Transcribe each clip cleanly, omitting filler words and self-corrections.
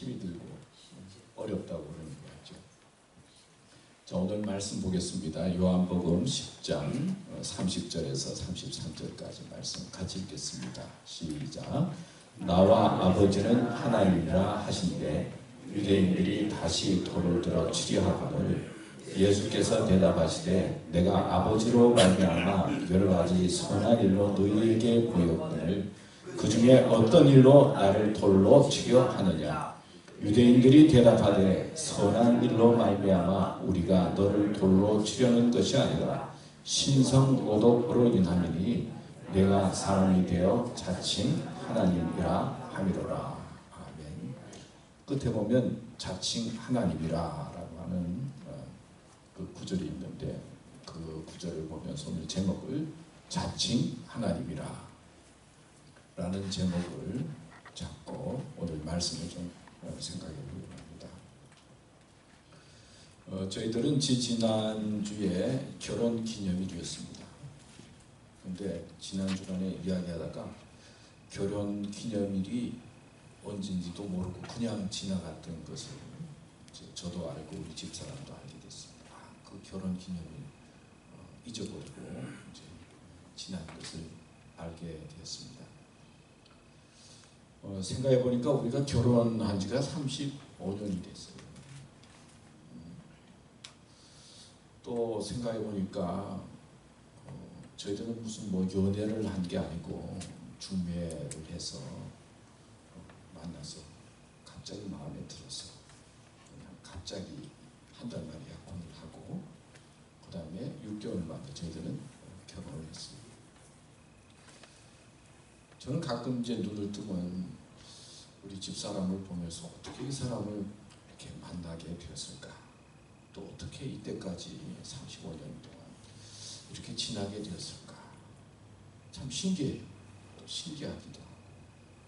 힘이 들고 어렵다고 그러는 거죠. 자, 오늘 말씀 보겠습니다. 요한복음 10장 30절에서 33절까지 말씀 같이 읽겠습니다. 시작. 나와 아버지는 하나님이라 하신대 유대인들이 다시 돌을 들어 치려하거늘 예수께서 대답하시되 내가 아버지로 말미암아 여러 가지 선한 일로 너희에게 보였거늘 그 중에 어떤 일로 나를 돌로 치려 하느냐. 유대인들이 대답하되 선한 일로 말미암아 우리가 너를 돌로 치려는 것이 아니라 신성오독으로 인하미니 내가 사람이 되어 자칭 하나님이라 함이로라. 아멘. 끝에 보면 자칭 하나님이라 라고 하는 그 구절이 있는데 그 구절을 보면서 오늘 제목을 자칭 하나님이라 라는 제목을 잡고 오늘 말씀을 좀 생각해 보려고 합니다. 저희들은 지난주에 결혼 기념일이었습니다. 근데 지난주간에 이야기하다가 결혼 기념일이 언제인지도 모르고 그냥 지나갔던 것을 저도 알고 우리 집사람도 알게 됐습니다. 그 결혼 기념일 잊어버리고 이제 지난 것을 알게 되었습니다. 생각해 보니까 우리가 결혼한 지가 35년이 됐어요. 또 생각해 보니까 저희들은 무슨 뭐 연애를 한 게 아니고 중매를 해서 만나서 갑자기 마음에 들어서 그냥 갑자기 한 달 만에 약혼을 하고 그 다음에 6개월 만에 저희들은 결혼을 했습니다. 저는 가끔 이제 눈을 뜨면 우리 집사람을 보면서 어떻게 이 사람을 이렇게 만나게 되었을까? 또 어떻게 이때까지 35년 동안 이렇게 지나게 되었을까? 참 신기해요. 또 신기하기도 하고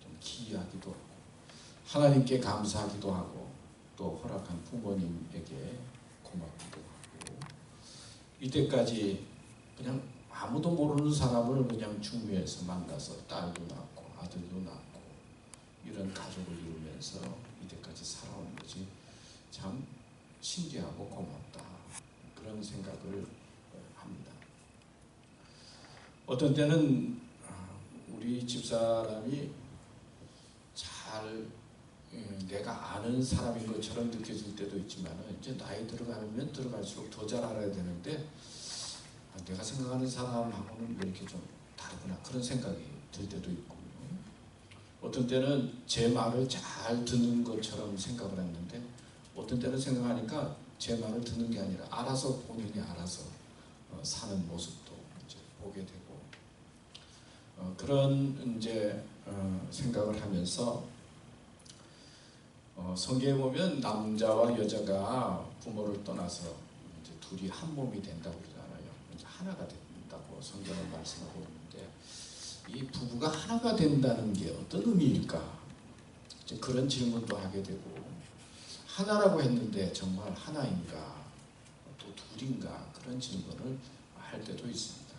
좀 기이하기도 하고 하나님께 감사하기도 하고 또 허락한 부모님에게 고맙기도 하고 이때까지 그냥 아무도 모르는 사람을 그냥 중매해서 만나서 딸도 낳고 아들도 낳고 이런 가족을 이루면서 이때까지 살아온 것이 참 신기하고 고맙다 그런 생각을 합니다. 어떤 때는 우리 집사람이 잘 내가 아는 사람인 것처럼 느껴질 때도 있지만 이제 나이 들어가면 들어갈수록 더 잘 알아야 되는데 내가 생각하는 사람하고는 왜 이렇게 좀 다르구나 그런 생각이 들 때도 있고 어떤 때는 제 말을 잘 듣는 것처럼 생각을 했는데 어떤 때는 생각하니까 제 말을 듣는 게 아니라 알아서 본인이 알아서 사는 모습도 이제 보게 되고 그런 이제 생각을 하면서 성경에 보면 남자와 여자가 부모를 떠나서 이제 둘이 한 몸이 된다고 그러잖아요. 하나가 된다고 성경은 말씀하고 있는데 이 부부가 하나가 된다는 게 어떤 의미일까? 이제 그런 질문도 하게 되고 하나라고 했는데 정말 하나인가? 또 둘인가? 그런 질문을 할 때도 있습니다.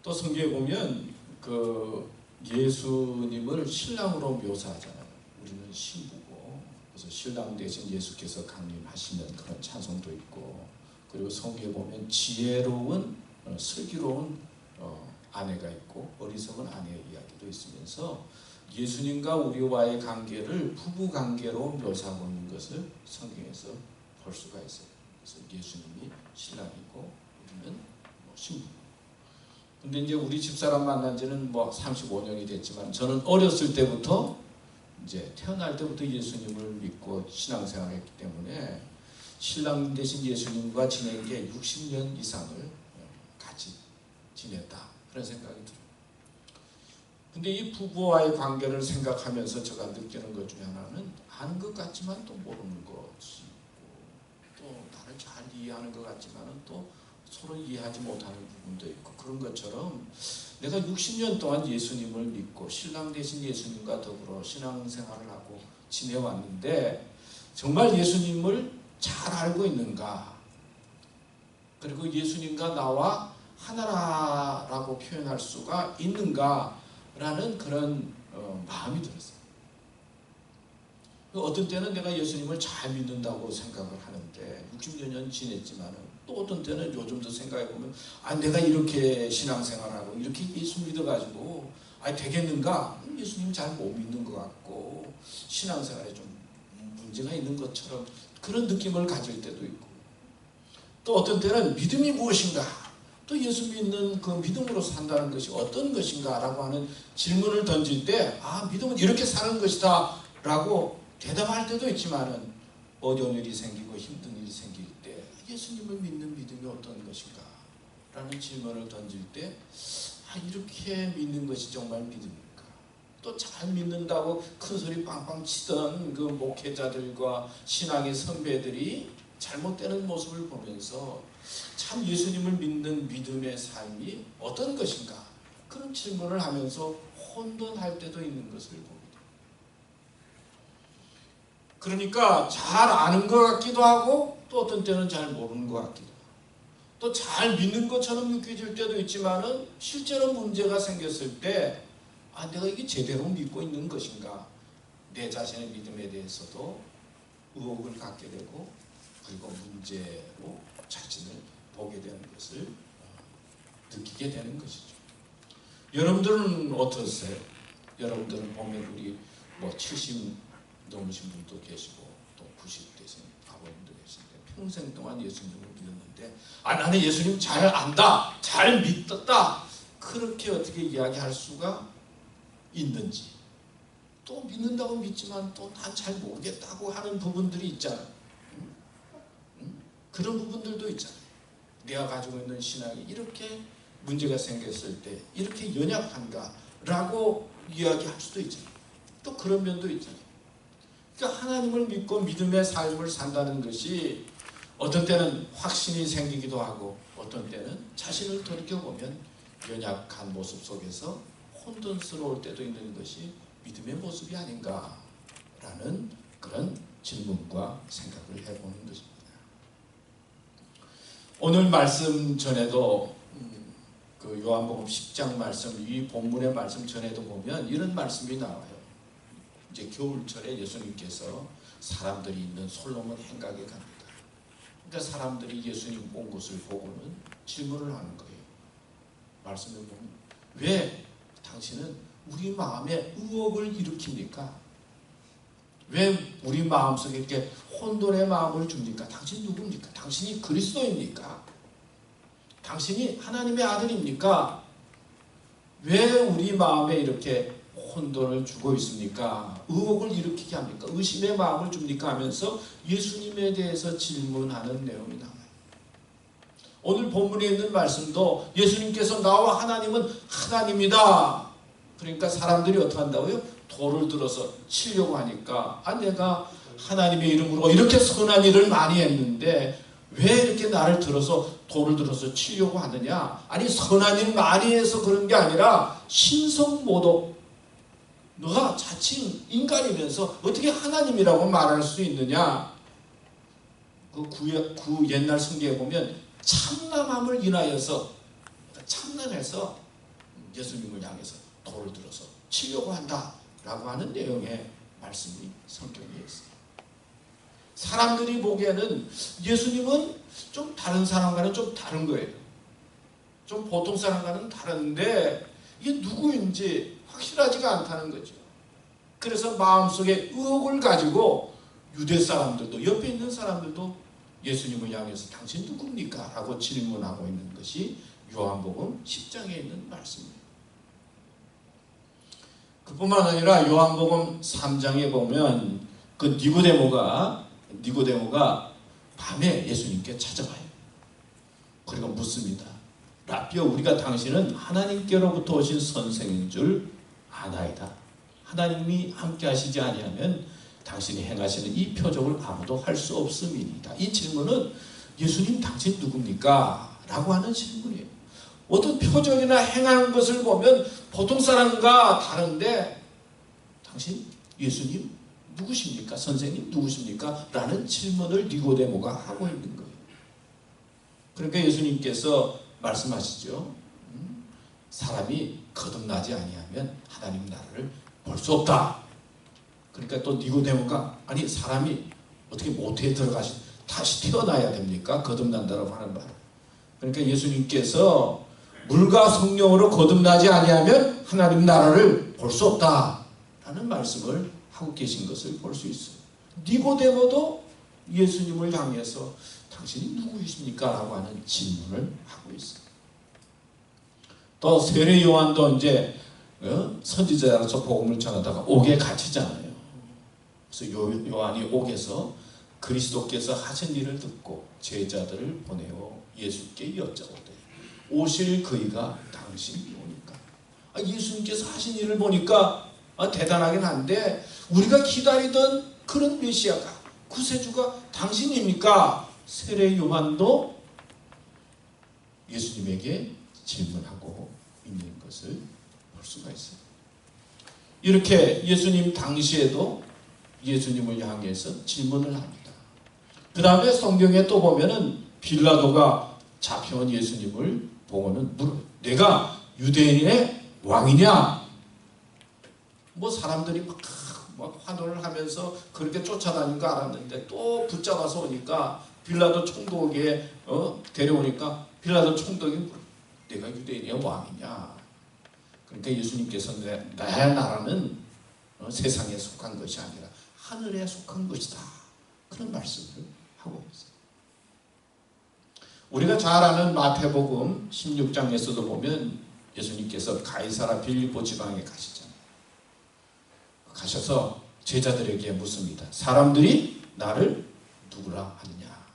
또 성경에 보면 그 예수님을 신랑으로 묘사하잖아요. 우리는 신부고 그래서 신랑 대신 예수께서 강림하시는 그런 찬송도 있고 그리고 성경에 보면 지혜로운 슬기로운 아내가 있고 어리석은 아내의 이야기도 있으면서 예수님과 우리와의 관계를 부부 관계로 묘사하고 있는 것을 성경에서 볼 수가 있어요. 그래서 예수님이 신랑이고 우리는 신부. 근데 이제 우리 집사람 만난 지는 뭐 35년이 됐지만 저는 어렸을 때부터 이제 태어날 때부터 예수님을 믿고 신앙생활했기 때문에 신랑 대신 예수님과 지낸 게 60년 이상을 같이 지냈다 그런 생각이 들어요. 근데 이 부부와의 관계를 생각하면서 제가 느끼는 것 중에 하나는 아는 것 같지만 또 모르는 것이 있고 또 나를 잘 이해하는 것 같지만 또 서로 이해하지 못하는 부분도 있고 그런 것처럼 내가 60년 동안 예수님을 믿고 신랑 대신 예수님과 더불어 신앙생활을 하고 지내왔는데 정말 예수님을 잘 알고 있는가? 그리고 예수님과 나와 하나라고 표현할 수가 있는가? 라는 그런 마음이 들었어요. 어떤 때는 내가 예수님을 잘 믿는다고 생각을 하는데 60여 년 지냈지만 또 어떤 때는 요즘도 생각해보면 내가 이렇게 신앙생활하고 이렇게 예수 믿어가지고 되겠는가? 예수님 잘 못 믿는 것 같고 신앙생활에 좀 문제가 있는 것처럼 그런 느낌을 가질 때도 있고, 또 어떤 때는 믿음이 무엇인가? 또 예수 믿는 그 믿음으로 산다는 것이 어떤 것인가? 라고 하는 질문을 던질 때 믿음은 이렇게 사는 것이다 라고 대답할 때도 있지만은 어려운 일이 생기고 힘든 일이 생길 때 예수님을 믿는 믿음이 어떤 것인가? 라는 질문을 던질 때 이렇게 믿는 것이 정말 믿음입니까? 또 잘 믿는다고 큰 소리 빵빵 치던 그 목회자들과 신앙의 선배들이 잘못되는 모습을 보면서 참 예수님을 믿는 믿음의 삶이 어떤 것인가? 그런 질문을 하면서 혼돈할 때도 있는 것을 봅니다. 그러니까 잘 아는 것 같기도 하고 또 어떤 때는 잘 모르는 것 같기도 하고 또 잘 믿는 것처럼 느껴질 때도 있지만은 실제로 문제가 생겼을 때 내가 이게 제대로 믿고 있는 것인가? 내 자신의 믿음에 대해서도 의혹을 갖게 되고 그리고 문제로 자신을 보게 되는 것을 느끼게 되는 것이죠. 여러분들은 어떠세요? 여러분들은 보면 우리 70 넘으신 분도 계시고 또 90 되신 아버님도 계신데 평생 동안 예수님을 믿었는데 나는 예수님 잘 안다, 잘 믿었다, 그렇게 어떻게 이야기할 수가 있는지, 또 믿는다고 믿지만 또 난 잘 모르겠다고 하는 부분들이 있잖아요. 그런 부분들도 있잖아요. 내가 가지고 있는 신앙이 이렇게 문제가 생겼을 때 이렇게 연약한가 라고 이야기할 수도 있잖아요. 또 그런 면도 있잖아요. 그러니까 하나님을 믿고 믿음의 삶을 산다는 것이 어떤 때는 확신이 생기기도 하고 어떤 때는 자신을 돌이켜보면 연약한 모습 속에서 혼돈스러울 때도 있는 것이 믿음의 모습이 아닌가라는 그런 질문과 생각을 해보는 것입니다. 오늘 말씀 전에도 그 요한복음 10장 말씀, 이 본문의 말씀 전에도 보면 이런 말씀이 나와요. 이제 겨울철에 예수님께서 사람들이 있는 솔로몬 행각에 갑니다. 그러니까 사람들이 예수님 온 것을 보고는 질문을 하는 거예요. 말씀을 보면 왜 당신은 우리 마음에 의혹을 일으킵니까? 왜 우리 마음속에 이렇게 혼돈의 마음을 줍니까? 당신 누굽니까? 당신이 그리스도입니까? 당신이 하나님의 아들입니까? 왜 우리 마음에 이렇게 혼돈을 주고 있습니까? 의혹을 일으키게 합니까? 의심의 마음을 줍니까? 하면서 예수님에 대해서 질문하는 내용이 나와요. 오늘 본문에 있는 말씀도 예수님께서 나와 하나님은 하나님이다. 그러니까 사람들이 어떻게 한다고요? 돌을 들어서 치려고 하니까 내가 하나님의 이름으로 이렇게 선한 일을 많이 했는데 왜 이렇게 나를 들어서 돌을 들어서 치려고 하느냐? 아니 선한 일 많이 해서 그런 게 아니라 신성모독, 너가 자칭 인간이면서 어떻게 하나님이라고 말할 수 있느냐? 그 옛날 성경에 보면 참남함을 인하여서 참남해서 예수님을 향해서 돌을 들어서 치려고 한다라고 하는 내용의 말씀이 성경에 있어요. 사람들이 보기에는 예수님은 좀 다른 사람과는 좀 다른 거예요. 좀 보통 사람과는 다른데 이게 누구인지 확실하지가 않다는 거죠. 그래서 마음속에 의혹을 가지고 유대 사람들도 옆에 있는 사람들도 예수님을 향해서 당신 누굽니까? 라고 질문하고 있는 것이 요한복음 10장에 있는 말씀입니다. 그뿐만 아니라 요한복음 3장에 보면 그 니고데모가 밤에 예수님께 찾아가요. 그리고 묻습니다. 라비어, 우리가 당신은 하나님께로부터 오신 선생인 줄 아나이다. 하나님이 함께 하시지 아니하면 당신이 행하시는 이 표적을 아무도 할 수 없음이니이다. 이 질문은 예수님 당신 누굽니까? 라고 하는 질문이에요. 어떤 표적이나 행하는 것을 보면 보통 사람과 다른데 당신 예수님 누구십니까? 선생님 누구십니까? 라는 질문을 니고데모가 하고 있는 거예요. 그러니까 예수님께서 말씀하시죠. 사람이 거듭나지 아니하면 하나님 나라를 볼 수 없다. 그러니까 또 니고데모가 아니 사람이 어떻게 모태에 들어가시 다시 태어나야 됩니까? 거듭난다고 하는 말. 그러니까 예수님께서 물과 성령으로 거듭나지 아니하면 하나님 나라를 볼 수 없다라는 말씀을 하고 계신 것을 볼 수 있어요. 니고데모도 예수님을 향해서 당신이 누구이십니까? 라고 하는 질문을 하고 있어요. 또 세례 요한도 이제 선지자로서 복음을 전하다가 옥에 갇히잖아요. 그래서 요한이 옥에서 그리스도께서 하신 일을 듣고 제자들을 보내어 예수께 여쭤오되 오실 그이가 당신이 오니까. 예수님께서 하신 일을 보니까 대단하긴 한데 우리가 기다리던 그런 메시아가 구세주가 당신입니까? 세례 요한도 예수님에게 질문하고 있는 것을 볼 수가 있어요. 이렇게 예수님 당시에도 예수님을 향해서 질문을 합니다. 그 다음에 성경에 또 보면은 빌라도가 잡혀온 예수님을 보고는 물어요. 내가 유대인의 왕이냐? 뭐 사람들이 막 환호를 하면서 그렇게 쫓아다닌 거 알았는데 또 붙잡아서 오니까 빌라도 총독에 데려오니까 빌라도 총독이 물어요. 내가 유대인의 왕이냐? 그러니까 예수님께서 나의 나라는 세상에 속한 것이 아니라 하늘에 속한 것이다. 그런 말씀을 하고 있어요. 우리가 잘 아는 마태복음 16장에서도 보면 예수님께서 가이사라 빌립보 지방에 가시잖아요. 가셔서 제자들에게 묻습니다. 사람들이 나를 누구라 하느냐?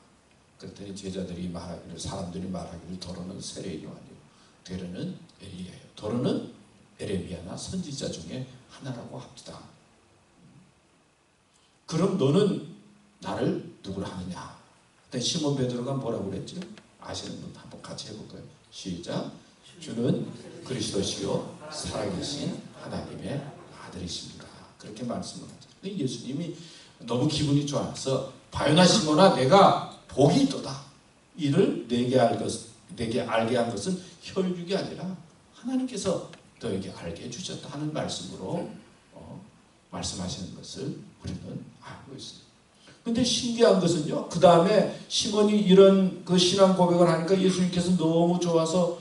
그랬더니 제자들이 말하기를 사람들이 말하기를 더러는 세례 요한이요 되려는 엘리야요 더러는 에레미야나 선지자 중에 하나라고 합니다. 그럼 너는 나를 누구라 하느냐? 그때 시몬 베드로가 뭐라고 그랬죠? 아시는 분 한번 같이 해볼까요? 시작. 주는 그리스도시요 살아계신 하나님의 아들이십니다. 그렇게 말씀을 하죠. 예수님이 너무 기분이 좋아서 바요나 시몬아 내가 복이 있도다. 이를 내게 알게 한 것은 혈육이 아니라 하나님께서 너에게 알게 해주셨다 하는 말씀으로 말씀하시는 것을 우리는 알고 있습니다. 근데 신기한 것은요. 그 다음에 시몬이 이런 그 신앙 고백을 하니까 예수님께서 너무 좋아서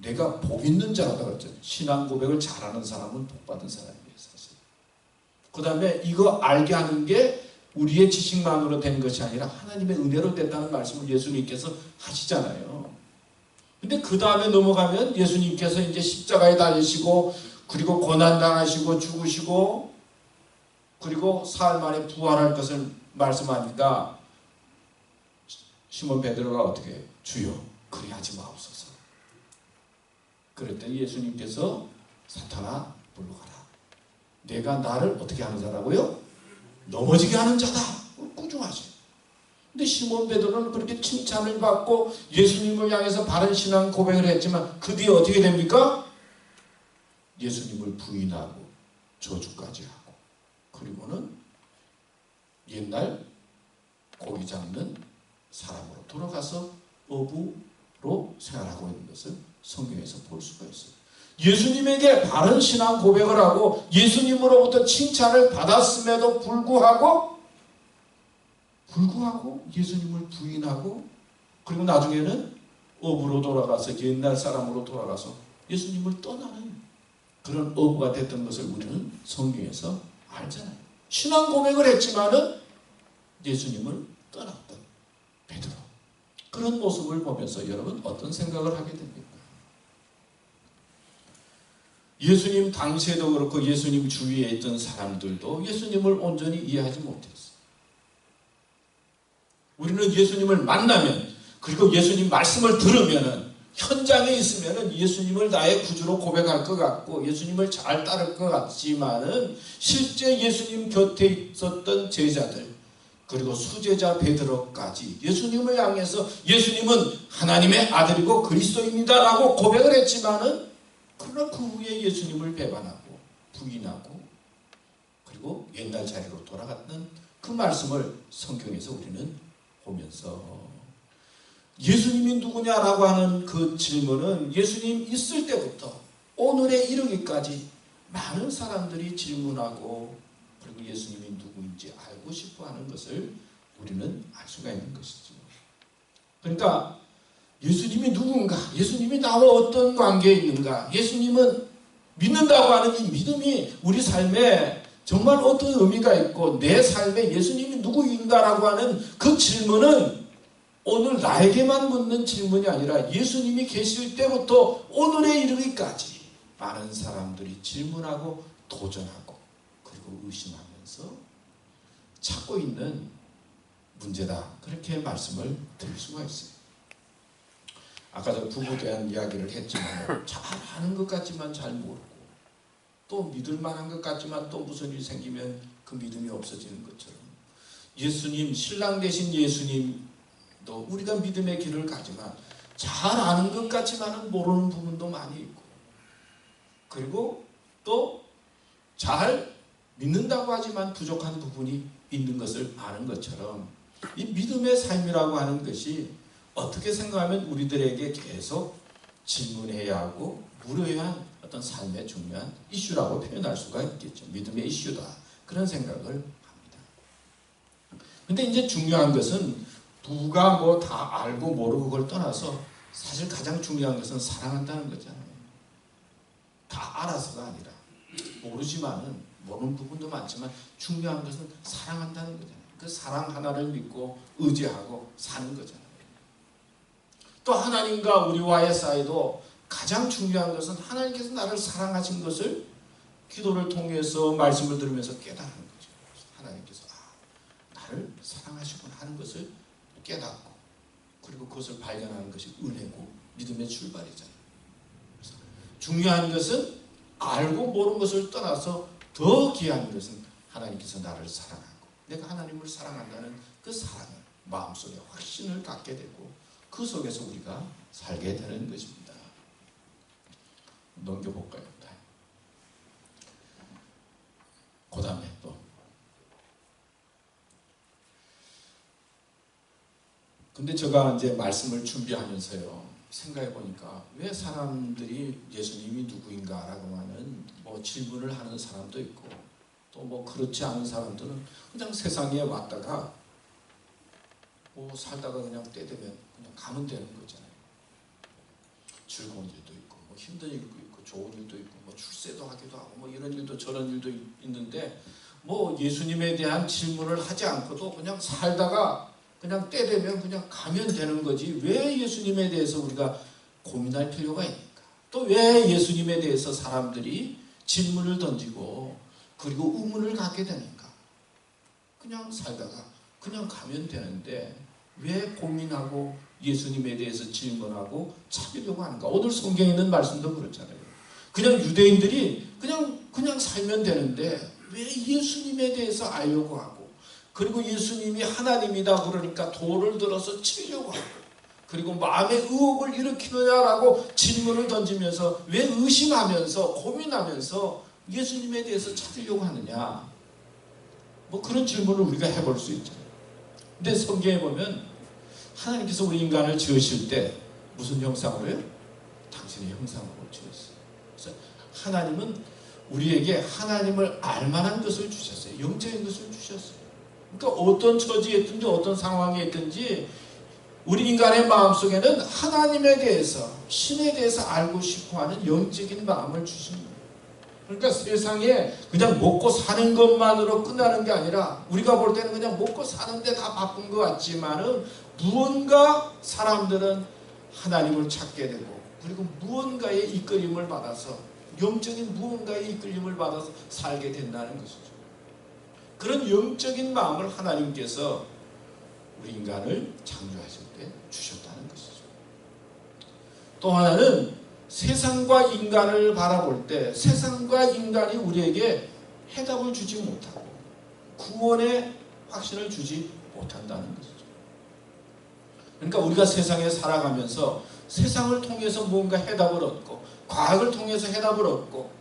내가 복 있는 자라고 그랬죠. 신앙 고백을 잘하는 사람은 복 받은 사람이에요. 사실. 그 다음에 이거 알게 하는 게 우리의 지식만으로 된 것이 아니라 하나님의 은혜로 됐다는 말씀을 예수님께서 하시잖아요. 근데 그 다음에 넘어가면 예수님께서 이제 십자가에 달리시고 그리고 고난당하시고 죽으시고 그리고 사흘 만에 부활할 것을 말씀하니까 시몬 베드로가 어떻게 해요? 주여 그리하지 마옵소서. 그랬더니 예수님께서 사탄아 물러가라. 내가 나를 어떻게 하는 자라고요? 넘어지게 하는 자다. 꾸중하세요. 근데 시몬 베드로는 그렇게 칭찬을 받고 예수님을 향해서 바른 신앙 고백을 했지만 그 뒤에 어떻게 됩니까? 예수님을 부인하고 저주까지 하고 그리고는 옛날 고기 잡는 사람으로 돌아가서 어부로 생활하고 있는 것을 성경에서 볼 수가 있어요. 예수님에게 바른 신앙 고백을 하고 예수님으로부터 칭찬을 받았음에도 불구하고 예수님을 부인하고 그리고 나중에는 어부로 돌아가서 옛날 사람으로 돌아가서 예수님을 떠나는 그런 어부가 됐던 것을 우리는 성경에서 알잖아요. 신앙 고백을 했지만은 예수님을 떠났던 베드로. 그런 모습을 보면서 여러분 어떤 생각을 하게 됩니까? 예수님 당시에도 그렇고 예수님 주위에 있던 사람들도 예수님을 온전히 이해하지 못했어요. 우리는 예수님을 만나면 그리고 예수님 말씀을 들으면은 현장에 있으면은 예수님을 나의 구주로 고백할 것 같고 예수님을 잘 따를 것 같지만은 실제 예수님 곁에 있었던 제자들 그리고 수제자 베드로까지 예수님을 향해서 예수님은 하나님의 아들이고 그리스도입니다라고 고백을 했지만은 그러나 그 후에 예수님을 배반하고 부인하고 그리고 옛날 자리로 돌아갔던 그 말씀을 성경에서 우리는 보면서 예수님이 누구냐라고 하는 그 질문은 예수님 있을 때부터 오늘에 이르기까지 많은 사람들이 질문하고 그리고 예수님이 누구인지 알고 싶어하는 것을 우리는 알 수가 있는 것이죠. 그러니까 예수님이 누군가, 예수님이 나와 어떤 관계에 있는가, 예수님은 믿는다고 하는 이 믿음이 우리 삶에 정말 어떤 의미가 있고 내 삶에 예수님이 누구인가라고 하는 그 질문은 오늘 나에게만 묻는 질문이 아니라 예수님이 계실 때부터 오늘에 이르기까지 많은 사람들이 질문하고 도전하고 그리고 의심하면서 찾고 있는 문제다. 그렇게 말씀을 드릴 수가 있어요. 아까 저 부부에 대한 이야기를 했지만 잘 아는 것 같지만 잘 모르고 또 믿을 만한 것 같지만 또 무슨 일이 생기면 그 믿음이 없어지는 것처럼 예수님, 신랑 되신 예수님도 우리가 믿음의 길을 가지만 잘 아는 것 같지만 모르는 부분도 많이 있고 그리고 또 잘 믿는다고 하지만 부족한 부분이 있는 것을 아는 것처럼 이 믿음의 삶이라고 하는 것이 어떻게 생각하면 우리들에게 계속 질문해야 하고 물어야 한 어떤 삶의 중요한 이슈라고 표현할 수가 있겠죠. 믿음의 이슈다. 그런 생각을 합니다. 근데 이제 중요한 것은 누가 뭐 다 알고 모르고 그걸 떠나서 사실 가장 중요한 것은 사랑한다는 거잖아요. 다 알아서가 아니라 모르지만은 모르는 부분도 많지만 중요한 것은 사랑한다는 거잖아요. 그 사랑 하나를 믿고 의지하고 사는 거잖아요. 또 하나님과 우리와의 사이도 가장 중요한 것은 하나님께서 나를 사랑하신 것을 기도를 통해서 말씀을 들으면서 깨달는 거죠. 하나님께서 나를 사랑하시구나 하는 것을 깨닫고 그리고 그것을 발견하는 것이 은혜고 믿음의 출발이잖아요. 그래서 중요한 것은 알고 모르는 것을 떠나서 더 귀한 것은 하나님께서 나를 사랑하고 내가 하나님을 사랑한다는 그 사랑을 마음속에 확신을 갖게 되고 그 속에서 우리가 살게 되는 것입니다. 넘겨볼까요? 그 다음에 또 근데 제가 이제 말씀을 준비하면서요 생각해 보니까 왜 사람들이 예수님이 누구인가라고 하는 뭐 질문을 하는 사람도 있고 또 뭐 그렇지 않은 사람들은 그냥 세상에 왔다가 뭐 살다가 그냥 때 되면 그냥 가면 되는 거잖아요. 즐거운 일도 있고 뭐 힘든 일도 있고 좋은 일도 있고 뭐 출세도 하기도 하고 뭐 이런 일도 저런 일도 있는데 뭐 예수님에 대한 질문을 하지 않고도 그냥 살다가 그냥 때 되면 그냥 가면 되는 거지 왜 예수님에 대해서 우리가 고민할 필요가 있는가? 또 왜 예수님에 대해서 사람들이 질문을 던지고 그리고 의문을 갖게 되는가? 그냥 살다가 그냥 가면 되는데 왜 고민하고 예수님에 대해서 질문하고 찾으려고 하는가? 오늘 성경에 있는 말씀도 그렇잖아요. 그냥 유대인들이 그냥 살면 되는데 왜 예수님에 대해서 알려고 하고 그리고 예수님이 하나님이다 그러니까 돌을 들어서 치려고 하고 그리고 마음의 의혹을 일으키느냐라고 질문을 던지면서 왜 의심하면서 고민하면서 예수님에 대해서 찾으려고 하느냐 뭐 그런 질문을 우리가 해볼 수 있잖아요. 근데 성경에 보면 하나님께서 우리 인간을 지으실 때 무슨 형상으로 해요? 당신의 형상으로 지었어요. 그래서 하나님은 우리에게 하나님을 알만한 것을 주셨어요. 영적인 것을 주셨어요. 그러니까 어떤 처지에 있든지 어떤 상황에 있든지 우리 인간의 마음속에는 하나님에 대해서 신에 대해서 알고 싶어하는 영적인 마음을 주신 거예요. 그러니까 세상에 그냥 먹고 사는 것만으로 끝나는 게 아니라 우리가 볼 때는 그냥 먹고 사는데 다 바쁜 것 같지만은 무언가 사람들은 하나님을 찾게 되고 그리고 무언가의 이끌림을 받아서 영적인 무언가의 이끌림을 받아서 살게 된다는 것이죠. 그런 영적인 마음을 하나님께서 우리 인간을 창조하실 때 주셨다는 것이죠. 또 하나는 세상과 인간을 바라볼 때 세상과 인간이 우리에게 해답을 주지 못하고 구원의 확신을 주지 못한다는 것이죠. 그러니까 우리가 세상에 살아가면서 세상을 통해서 뭔가 해답을 얻고 과학을 통해서 해답을 얻고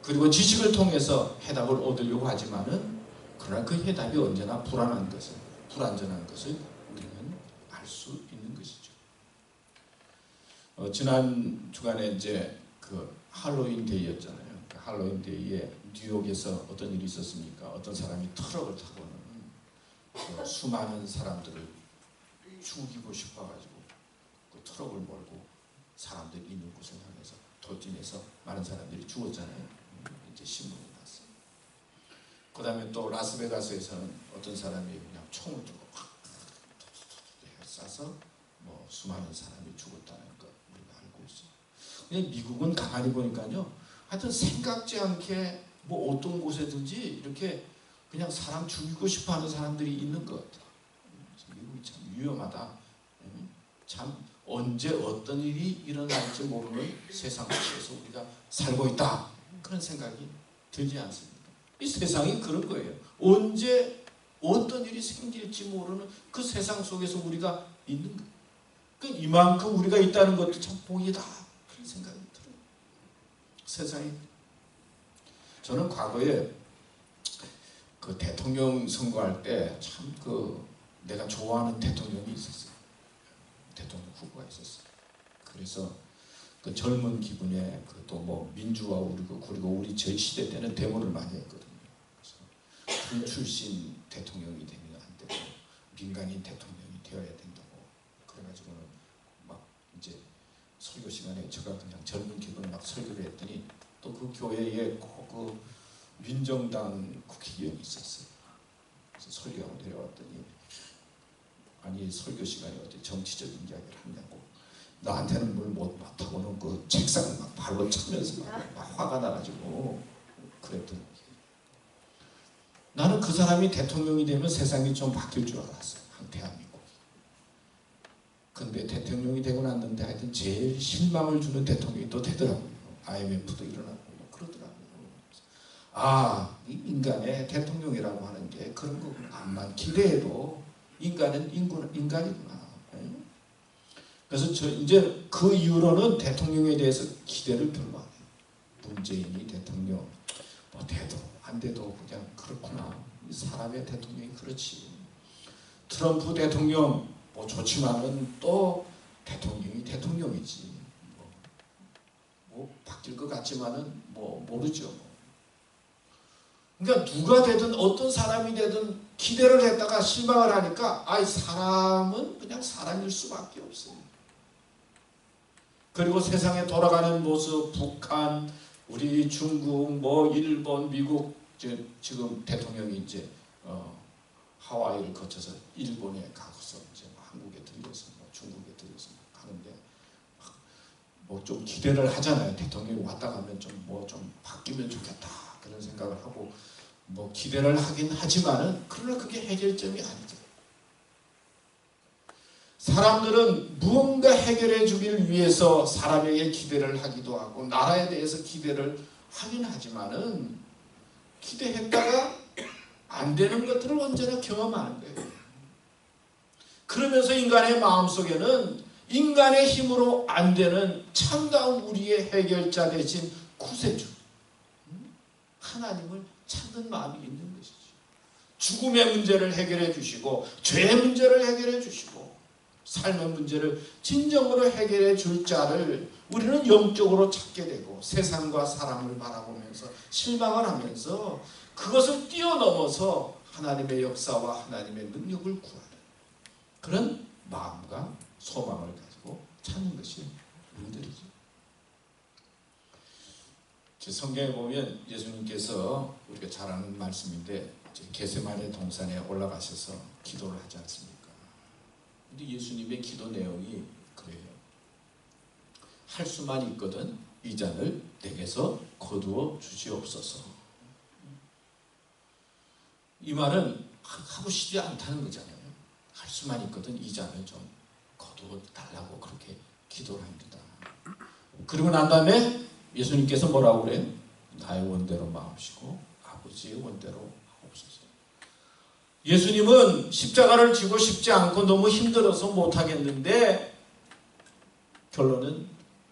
그리고 지식을 통해서 해답을 얻으려고 하지만은 그러나 그 해답이 언제나 불안전한 것을 우리는 알 수 있는 것이죠. 지난 주간에 이제 그 할로윈 데이였잖아요. 그 할로윈 데이에 뉴욕에서 어떤 일이 있었습니까? 어떤 사람이 트럭을 타고는 그 수많은 사람들을 죽이고 싶어가지고 그 트럭을 몰고 사람들이 있는 곳을 향해서 돌진해서 많은 사람들이 죽었잖아요. 이제 신문에 났어요. 그 다음에 또 라스베가스에서는 어떤 사람이 그냥 총을 들고 확 쏴서 뭐 수많은 사람이 죽었다는 거 우리가 알고 있어요. 근데 미국은 가만히 보니까요, 하여튼 생각지 않게 뭐 어떤 곳에든지 이렇게 그냥 사람 죽이고 싶어하는 사람들이 있는 것 같아요. 미국이 참 위험하다. 참 언제 어떤 일이 일어날지 모르는 세상 속에서 우리가 살고 있다. 그런 생각이 들지 않습니까? 이 세상이 그런 거예요. 언제 어떤 일이 생길지 모르는 그 세상 속에서 우리가 있는 거예요. 그러니까 이만큼 우리가 있다는 것도 참 복이다. 그런 생각이 들어요. 세상이. 저는 과거에 그 대통령 선거할 때 참 그 내가 좋아하는 대통령이 있었어요. 대통령 후보가 있었어요. 그래서 그 젊은 기분에 그 또 뭐 민주화 그리고 우리 저희 시대 때는 데모를 많이 했거든요. 그래서 군 출신 대통령이 되면 안 되고 민간인 대통령이 되어야 된다고 그래가지고는 막 이제 설교 시간에 제가 그냥 젊은 기분에 막 설교를 했더니 또 그 교회에 그 민정당 국회의원이 있었어요. 그래서 설교하고 내려왔더니 아니 설교 시간에 어떻게 정치적인 이야기를 하냐고 나한테는 뭘 못하고는 그 책상을 막 발로 차면서 막 화가 나가지고 그랬더니 나는 그 사람이 대통령이 되면 세상이 좀 바뀔 줄 알았어요. 대한민국이. 근데 대통령이 되고 났는데 하여튼 제일 실망을 주는 대통령이 또 되더라고요. IMF도 일어나고 그러더라고요. 아, 이 인간의 대통령이라고 하는 게 그런 거구나. 암만 기대해도 인간은 인간이구나. 그래서 저 이제 그 이후로는 대통령에 대해서 기대를 별로 안 해요. 문재인이 대통령 뭐 돼도 안 돼도 그냥 그렇구나. 사람의 대통령이 그렇지. 트럼프 대통령 뭐 좋지만은 또 대통령이 대통령이지. 뭐 바뀔 것 같지만은 뭐 모르죠. 그러니까 누가 되든 어떤 사람이 되든 기대를 했다가 실망을 하니까 아이 사람은 그냥 사람일 수밖에 없어요. 그리고 세상에 돌아가는 모습, 북한, 우리 중국, 뭐 일본, 미국 지금 대통령이 이제 하와이를 거쳐서 일본에 가서 이제 뭐 한국에 들려서 뭐 중국에 들려서 가는데 뭐 좀 기대를 하잖아요. 대통령이 왔다 가면 좀 뭐 좀 바뀌면 좋겠다 그런 생각을 하고 뭐 기대를 하긴 하지만은 그러나 그게 해결점이 아니죠. 사람들은 무언가 해결해 주기를 위해서 사람에게 기대를 하기도 하고 나라에 대해서 기대를 하긴 하지만은 기대했다가 안 되는 것들을 언제나 경험하는 거예요. 그러면서 인간의 마음속에는 인간의 힘으로 안 되는 참다운 우리의 해결자 대신 구세주 하나님을 찾는 마음이 있는 것이죠. 죽음의 문제를 해결해 주시고 죄의 문제를 해결해 주시고 삶의 문제를 진정으로 해결해 줄 자를 우리는 영적으로 찾게 되고 세상과 사람을 바라보면서 실망을 하면서 그것을 뛰어넘어서 하나님의 역사와 하나님의 능력을 구하는 그런 마음과 소망을 가지고 찾는 것이 우리들이죠. 성경에 보면 예수님께서 우리가 잘 아는 말씀인데 겟세마네 동산에 올라가셔서 기도를 하지 않습니까? 근데 예수님의 기도 내용이 그래요. 할 수만 있거든 이 잔을 내게서 거두어 주시옵소서. 이 말은 하고 싶지 않다는 거잖아요. 할 수만 있거든 이 잔을 좀 거두어 달라고 그렇게 기도를 합니다. 그리고 난 다음에 예수님께서 뭐라고 그래요? 나의 원대로 마옵시고 아버지의 원대로 하옵소서. 예수님은 십자가를 지고 싶지 않고 너무 힘들어서 못하겠는데 결론은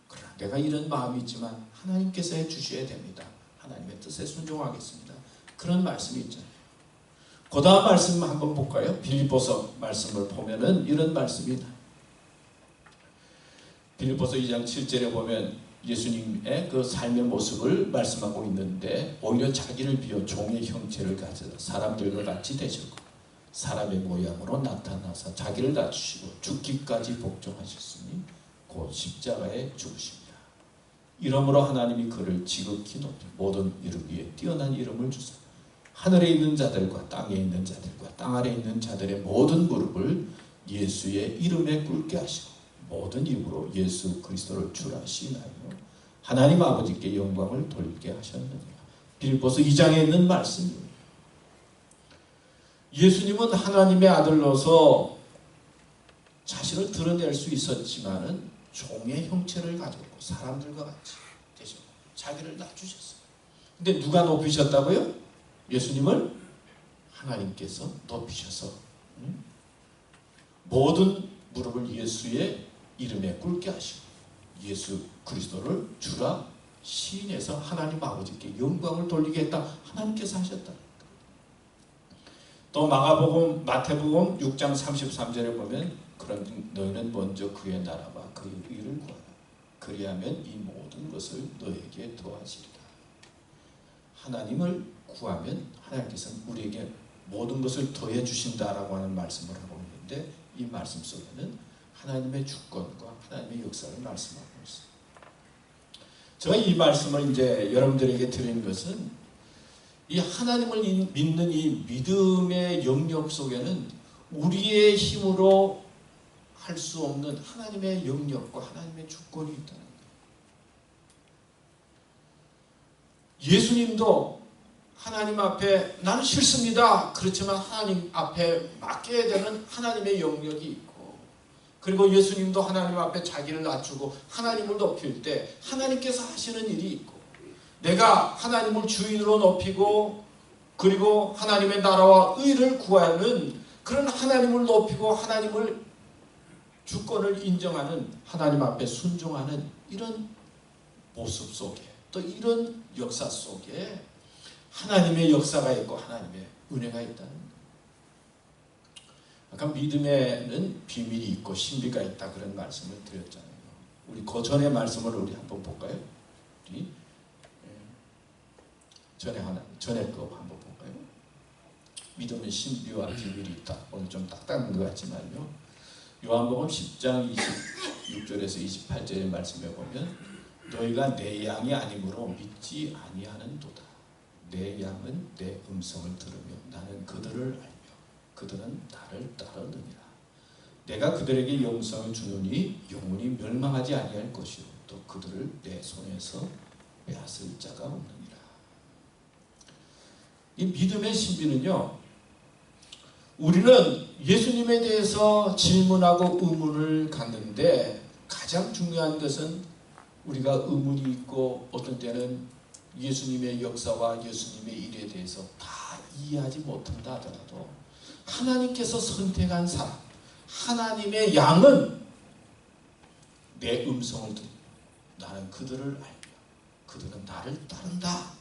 그래, 내가 이런 마음이 있지만 하나님께서 해주셔야 됩니다. 하나님의 뜻에 순종하겠습니다. 그런 말씀이 있잖아요. 그 다음 말씀 한번 볼까요? 빌립보서 말씀을 보면은 이런 말씀이 빌립보서 2장 7절에 보면 예수님의 그 삶의 모습을 말씀하고 있는데 오히려 자기를 비워 종의 형체를 가져서 사람들과 같이 되셨고 사람의 모양으로 나타나서 자기를 낮추시고 죽기까지 복종하셨으니 곧 십자가에 죽으십니다. 이러므로 하나님이 그를 지극히 높여 모든 이름 위에 뛰어난 이름을 주사 하늘에 있는 자들과 땅에 있는 자들과 땅 아래에 있는 자들의 모든 무릎을 예수의 이름에 꿇게 하시고 모든 입으로 예수 그리스도를 주라 시인하여 하나님 아버지께 영광을 돌리게 하셨느니라. 빌립보서 2장에 있는 말씀입니다. 예수님은 하나님의 아들로서 자신을 드러낼 수 있었지만은 종의 형체를 가졌고 사람들과 같이 되셨고 자기를 낮추셨어요. 근데 누가 높이셨다고요? 예수님을 하나님께서 높이셔서 모든 무릎을 예수의 이름에 꿇게 하시고 예수 그리스도를 주라 시인해서 하나님 아버지께 영광을 돌리게 했다. 하나님께서 하셨다. 또 마가복음, 마태복음 6장 33절에 보면 그런 너희는 먼저 그의 나라와 그의 의를 구하라. 그리하면 이 모든 것을 너에게 더하시리라. 하나님을 구하면 하나님께서는 우리에게 모든 것을 더해 주신다라고 하는 말씀을 하고 있는데 이 말씀 속에는 하나님의 주권과 하나님의 역사를 말씀하고 있습니다. 제가 이 말씀을 이제 여러분들에게 드리는 것은 이 하나님을 믿는 이 믿음의 영역 속에는 우리의 힘으로 할 수 없는 하나님의 영역과 하나님의 주권이 있다는 거예요. 예수님도 하나님 앞에 나는 싫습니다. 그렇지만 하나님 앞에 맡겨야 되는 하나님의 영역이 있고 그리고 예수님도 하나님 앞에 자기를 낮추고 하나님을 높일 때 하나님께서 하시는 일이 있고 내가 하나님을 주인으로 높이고 그리고 하나님의 나라와 의를 구하는 그런 하나님을 높이고 하나님을 주권을 인정하는 하나님 앞에 순종하는 이런 모습 속에 또 이런 역사 속에 하나님의 역사가 있고 하나님의 은혜가 있다는 거예요. 아까 믿음에는 비밀이 있고 신비가 있다 그런 말씀을 드렸잖아요. 우리 그 전의 말씀을 우리 한번 볼까요? 우리 전에 거 한번 볼까요? 믿음은 신비와 비밀이 있다. 오늘 좀 딱딱한 것 같지만요. 요한복음 10장 26절에서 28절의 말씀에 보면 너희가 내 양이 아니므로 믿지 아니하는도다. 내 양은 내 음성을 들으며 나는 그들을 알며 그들은 나를 따르느니라. 내가 그들에게 영생을 주노니 영원히 멸망하지 아니할 것이요 또 그들을 내 손에서 빼앗을 자가 없느니라. 이 믿음의 신비는요, 우리는 예수님에 대해서 질문하고 의문을 갖는데 가장 중요한 것은 우리가 의문이 있고 어떤 때는 예수님의 역사와 예수님의 일에 대해서 다 이해하지 못한다 하더라도 하나님께서 선택한 사람, 하나님의 양은 내 음성을 듣고 나는 그들을 알며 그들은 나를 따른다.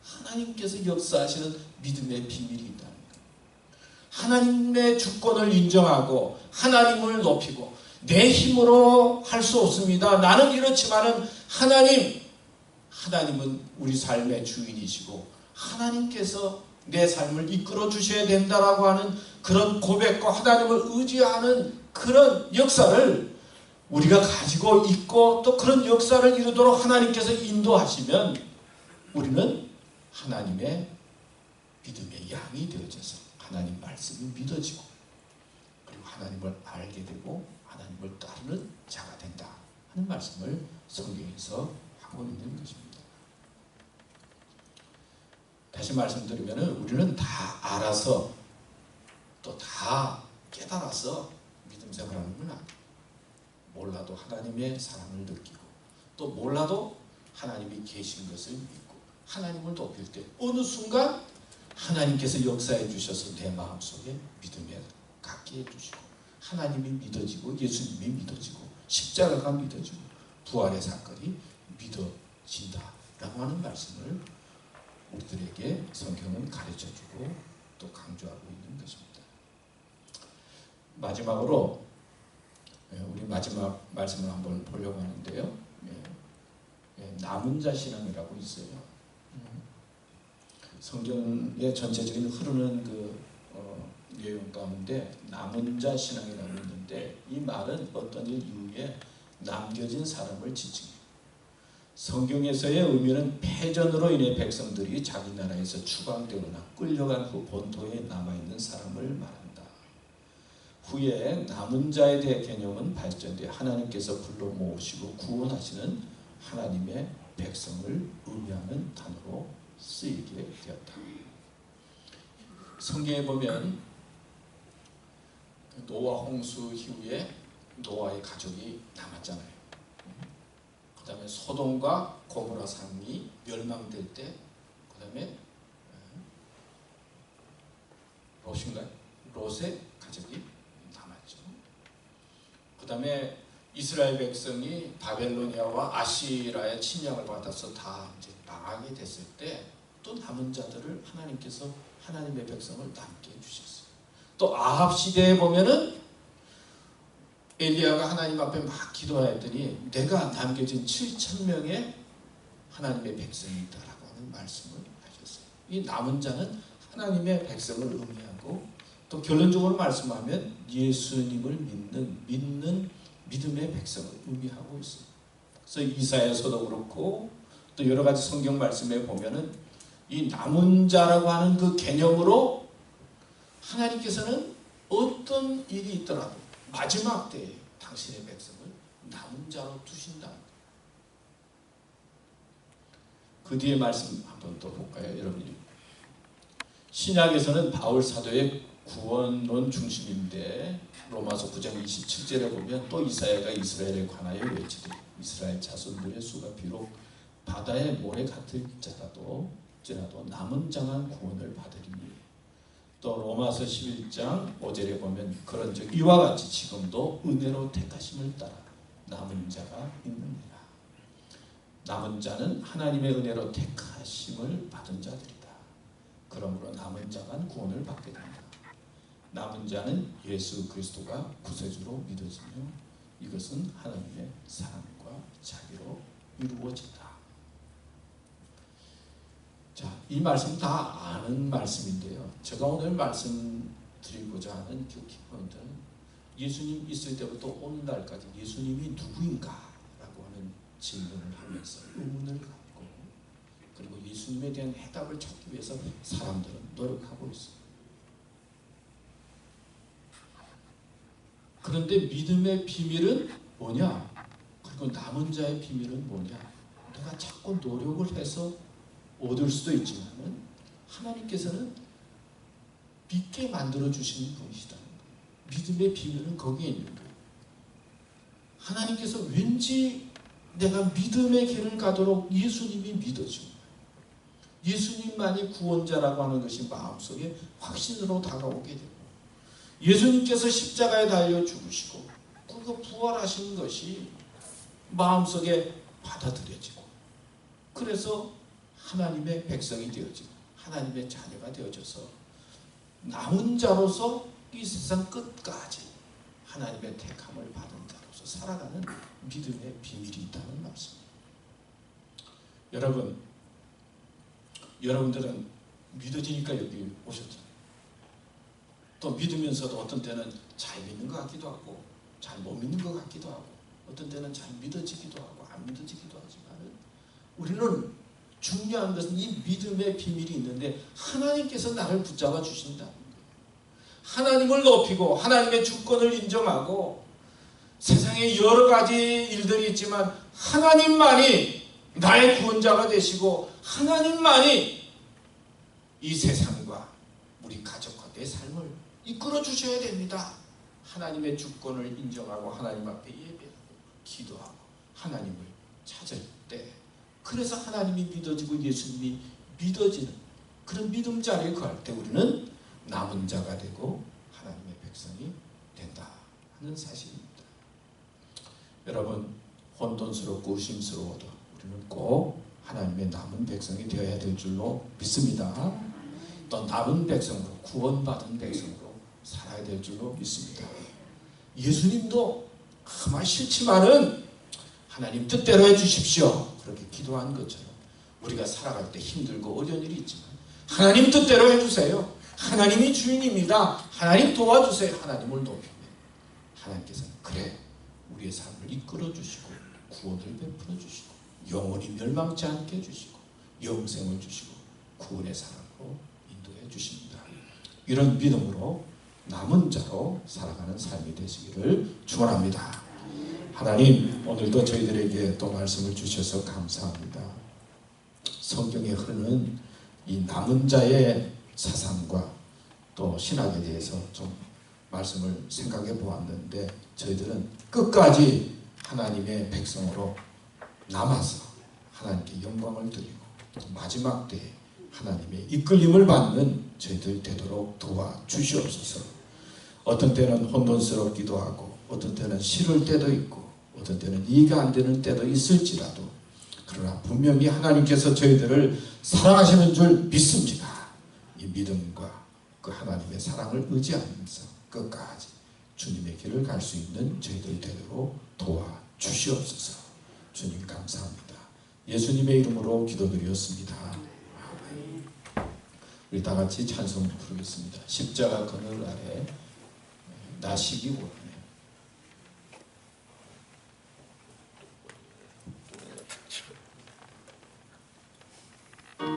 하나님께서 역사하시는 믿음의 비밀이 있다는 거예요. 하나님의 주권을 인정하고 하나님을 높이고 내 힘으로 할 수 없습니다. 나는 이렇지만은 하나님은 우리 삶의 주인이시고 하나님께서 내 삶을 이끌어 주셔야 된다라고 하는 그런 고백과 하나님을 의지하는 그런 역사를 우리가 가지고 있고 또 그런 역사를 이루도록 하나님께서 인도하시면 우리는 하나님의 믿음의 양이 되어져서 하나님 말씀이 믿어지고 그리고 하나님을 알게 되고 하나님을 따르는 자가 된다 하는 말씀을 성경에서 하고 있는 것입니다. 다시 말씀드리면 우리는 다 알아서 또 다 깨달아서 믿음 생활하는 건 아니에요. 몰라도 하나님의 사랑을 느끼고 또 몰라도 하나님이 계신 것을 믿고 하나님을 높일 때 어느 순간 하나님께서 역사해 주셔서 내 마음속에 믿음에 갖게 해주시고 하나님이 믿어지고 예수님이 믿어지고 십자가가 믿어지고 부활의 사건이 믿어진다라고 하는 말씀을 우리들에게 성경은 가르쳐주고 또 강조하고 있는 것입니다. 마지막으로 우리 마지막 말씀을 한번 보려고 하는데요. 남은 자 신앙이라고 있어요. 성경의 전체적인 흐르는 내용 가운데 남은 자 신앙이라고 있는데, 이 말은 어떤 일 이후에 남겨진 사람을 지칭해요. 성경에서의 의미는 패전으로 인해 백성들이 자기 나라에서 추방되거나 끌려간 후 본토에 남아있는 사람을 말한다. 후에 남은 자에 대해 개념은 발전돼 하나님께서 불러 모으시고 구원하시는 하나님의 백성을 의미하는 단어로 쓰이게 되었다. 성경에 보면 노아 홍수 이후에 노아의 가족이 남았잖아요. 그 다음에 소돔과 고모라 상이 멸망될 때, 그 다음에 롯의 가족이 남았죠. 그 다음에 이스라엘 백성이 바벨로니아와 아시라의 침략을 받아서 다 이제 망하게 됐을 때, 또 남은 자들을 하나님께서 하나님의 백성을 남게 해주셨어요. 또 아합 시대에 보면은 엘리야가 하나님 앞에 막 기도하였더니 내가 남겨진 7,000명의 하나님의 백성이 있다라고 하는 말씀을 하셨어요. 이 남은 자는 하나님의 백성을 의미하고, 또 결론적으로 말씀하면 예수님을 믿는 믿음의 백성을 의미하고 있어요. 그래서 이사야서도 그렇고 또 여러 가지 성경 말씀에 보면은 이 남은 자라고 하는 그 개념으로 하나님께서는 어떤 일이 있더라도 마지막 때에 당신의 백성을 남은 자로 두신다. 그 뒤에 말씀 한번 또 볼까요, 여러분이? 신약에서는 바울 사도의 구원론 중심인데, 로마서 9장 27절에 보면 또 이사야가 이스라엘에 관하여 외치되 이스라엘 자손들의 수가 비록 바다의 모래 같을지라도 남은 자만 구원을 받으리니, 또 로마서 11장 5절에 보면 그런즉 이와 같이 지금도 은혜로 택하심을 따라 남은 자가 있느니라. 남은 자는 하나님의 은혜로 택하심을 받은 자들이다. 그러므로 남은 자만 구원을 받게 된다. 남은 자는 예수 그리스도가 구세주로 믿어지며 이것은 하나님의 사랑과 자비로 이루어진다. 자, 이 말씀 다 아는 말씀인데요. 제가 오늘 말씀드리고자 하는 그 키포인트는 예수님 있을 때부터 오늘날까지 예수님이 누구인가? 라고 하는 질문을 하면서 의문을 갖고, 그리고 예수님에 대한 해답을 찾기 위해서 사람들은 노력하고 있습니다. 그런데 믿음의 비밀은 뭐냐? 그리고 남은 자의 비밀은 뭐냐? 내가 자꾸 노력을 해서 얻을 수도 있지만 하나님께서는 믿게 만들어 주시는 분이시다는 거예요. 믿음의 비밀은 거기에 있는 거예요. 하나님께서 왠지 내가 믿음의 길을 가도록 예수님이 믿어지고, 예수님만이 구원자라고 하는 것이 마음속에 확신으로 다가오게 되고, 예수님께서 십자가에 달려 죽으시고 그리고 부활하신 것이 마음속에 받아들여지고, 그래서 하나님의 백성이 되어지고 하나님의 자녀가 되어져서 남은 자로서 이 세상 끝까지 하나님의 택함을 받은 자로서 살아가는 믿음의 비밀이 있다는 말씀입니다. 여러분들은 믿어지니까 여기 오셨잖아요. 또 믿으면서도 어떤 때는 잘 믿는 것 같기도 하고 잘 못 믿는 것 같기도 하고, 어떤 때는 잘 믿어지기도 하고 안 믿어지기도 하지만, 우리는 중요한 것은 이 믿음의 비밀이 있는데 하나님께서 나를 붙잡아 주신다는 거예요. 하나님을 높이고 하나님의 주권을 인정하고, 세상에 여러 가지 일들이 있지만 하나님만이 나의 구원자가 되시고 하나님만이 이 세상과 우리 가족과 내 삶을 이끌어 주셔야 됩니다. 하나님의 주권을 인정하고 하나님 앞에 예배하고 기도하고 하나님을 찾을 때, 그래서 하나님이 믿어지고 예수님이 믿어지는 그런 믿음 자리에 거할 때 우리는 남은 자가 되고 하나님의 백성이 된다 하는 사실입니다. 여러분, 혼돈스럽고 의심스러워도 우리는 꼭 하나님의 남은 백성이 되어야 될 줄로 믿습니다. 또 남은 백성으로, 구원받은 백성으로 살아야 될 줄로 믿습니다. 예수님도 아마 싫지만은 하나님 뜻대로 해주십시오. 그렇게 기도한 것처럼 우리가 살아갈 때 힘들고 어려운 일이 있지만 하나님 뜻대로 해주세요. 하나님이 주인입니다. 하나님 도와주세요. 하나님을 높이면 하나님께서는 그래 우리의 삶을 이끌어 주시고 구원을 베풀어 주시고 영원히 멸망치 않게 해주시고 영생을 주시고 구원의 사랑으로 인도해 주십니다. 이런 믿음으로 남은 자로 살아가는 삶이 되시기를 축원합니다. 하나님 오늘도 저희들에게 또 말씀을 주셔서 감사합니다. 성경에 흐르는 이 남은 자의 사상과 또 신학에 대해서 좀 말씀을 생각해 보았는데 저희들은 끝까지 하나님의 백성으로 남아서 하나님께 영광을 드리고 또 마지막 때에 하나님의 이끌림을 받는 저희들 되도록 도와주시옵소서. 어떤 때는 혼돈스럽기도 하고 어떤 때는 싫을 때도 있고 어떤 때는 이해가 안 되는 때도 있을지라도 그러나 분명히 하나님께서 저희들을 사랑하시는 줄 믿습니다. 이 믿음과 그 하나님의 사랑을 의지하면서 끝까지 주님의 길을 갈 수 있는 저희들 되도록 도와주시옵소서. 주님 감사합니다. 예수님의 이름으로 기도드렸습니다. 아멘. 우리 다 같이 찬송 부르겠습니다. 십자가 그늘 아래 나시기 원해.